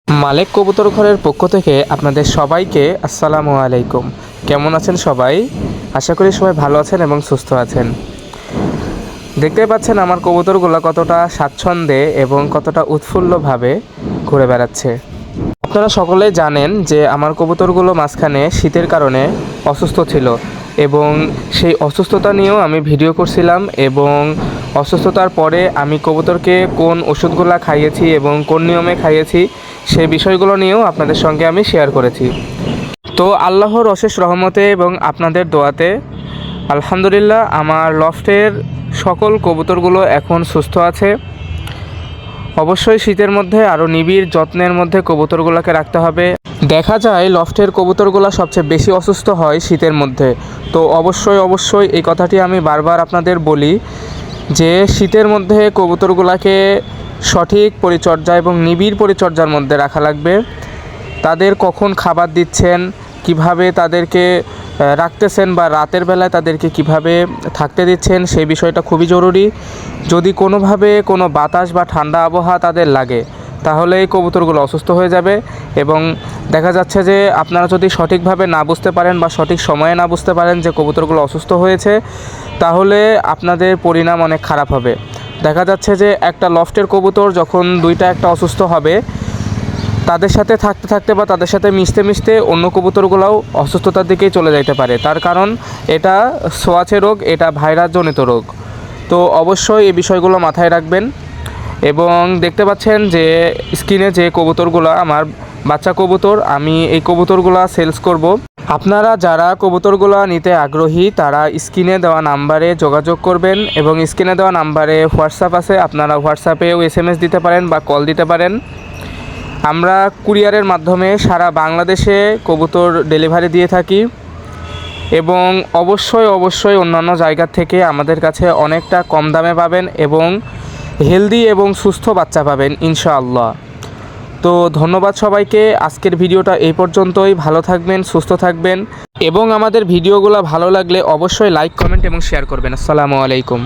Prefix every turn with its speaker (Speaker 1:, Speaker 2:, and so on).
Speaker 1: মালেক কবুতর ঘরের পক্ষ থেকে আপনাদের সবাইকে আসসালামু আলাইকুম। কেমন আছেন সবাই? আশা করি সবাই ভালো আছেন এবং সুস্থ আছেন। দেখতে পাচ্ছেন আমার কবুতরগুলো কতটা স্বাচ্ছন্দ্যে এবং কতটা উৎফুল্লভাবে ঘুরে বেড়াচ্ছে। আপনারা সকলেই জানেন যে আমার কবুতরগুলো মাঝখানে শীতের কারণে অসুস্থ ছিল এবং সেই অসুস্থতা নিয়েও আমি ভিডিও করছিলাম এবং অসুস্থতার পরে আমি কবুতরকে কোন ওষুধগুলো খাইয়েছি এবং কোন নিয়মে খাইয়েছি সেই বিষয়গুলো নিয়েও আপনাদের সঙ্গে আমি শেয়ার করেছি। তো আল্লাহর অশেষ রহমতে এবং আপনাদের দোয়াতে আলহামদুলিল্লাহ আমার লফটের সকল কবুতরগুলো এখন সুস্থ আছে। অবশ্যই শীতের মধ্যে আরও নিবিড় যত্নের মধ্যে কবুতরগুলোকে রাখতে হবে। দেখা যায় লফটের কবুতরগুলো সবচেয়ে বেশি অসুস্থ হয় শীতের মধ্যে। তো অবশ্যই এই কথাটি আমি বারবার আপনাদের বলি যে শীতের মধ্যে কবুতরগুলোকে সঠিক পরিচর্যা এবং নিবিড় পরিচর্যার মধ্যে রাখা লাগবে। তাদের কখন খাবার দিচ্ছেন, কিভাবে তাদেরকে রাখতেছেন বা রাতের বেলায় তাদেরকে কিভাবে থাকতে দিচ্ছেন সেই বিষয়টা খুবই জরুরি। যদি কোনোভাবে কোনো বাতাস বা ঠান্ডা আবহাওয়া তাদের লাগে তাহলে এই কবুতরগুলো অসুস্থ হয়ে যাবে এবং দেখা যাচ্ছে যে আপনারা যদি সঠিকভাবে না বুঝতে পারেন বা সঠিক সময়ে না বুঝতে পারেন যে কবুতরগুলো অসুস্থ হয়েছে তাহলে আপনাদের পরিণাম অনেক খারাপ হবে। দেখা যাচ্ছে যে একটা লফটের কবুতর যখন দুইটা একটা অসুস্থ হবে তাদের সাথে থাকতে থাকতে বা তাদের সাথে মিশতে মিশতে অন্য কবুতরগুলোও অসুস্থতার দিকেই চলে যেতে পারে। তার কারণ এটা ছোঁয়াচে রোগ, এটা ভাইরাসজনিত রোগ। তো অবশ্যই এই বিষয়গুলো মাথায় রাখবেন। এবং দেখতে পাচ্ছেন যে স্ক্রিনে যে কবুতরগুলো আমার বাচ্চা কবুতর, আমি এই কবুতরগুলো সেলস করব। আপনারা যারা কবুতরগুলো নিতে আগ্রহী তারা স্ক্রিনে দেওয়া নাম্বারে যোগাযোগ করবেন এবং স্ক্রিনে দেওয়া নাম্বারে হোয়াটসঅ্যাপ আছে, আপনারা হোয়াটসঅ্যাপেও SMS দিতে পারেন বা কল দিতে পারেন। আমরা কুরিয়ারের মাধ্যমে সারা বাংলাদেশে কবুতর ডেলিভারি দিয়ে থাকি এবং অবশ্যই অন্যান্য জায়গার থেকে আমাদের কাছে অনেকটা কম দামে পাবেন এবং হেলদি এবং সুস্থ বাচ্চা পাবেন ইনশাআল্লাহ। তো ধন্যবাদ সবাইকে। আজকের ভিডিওটা এই পর্যন্তই। ভালো থাকবেন, সুস্থ থাকবেন এবং আমাদের ভিডিওগুলো ভালো লাগলে অবশ্যই লাইক, কমেন্ট এবং শেয়ার করবেন। আসসালামু আলাইকুম।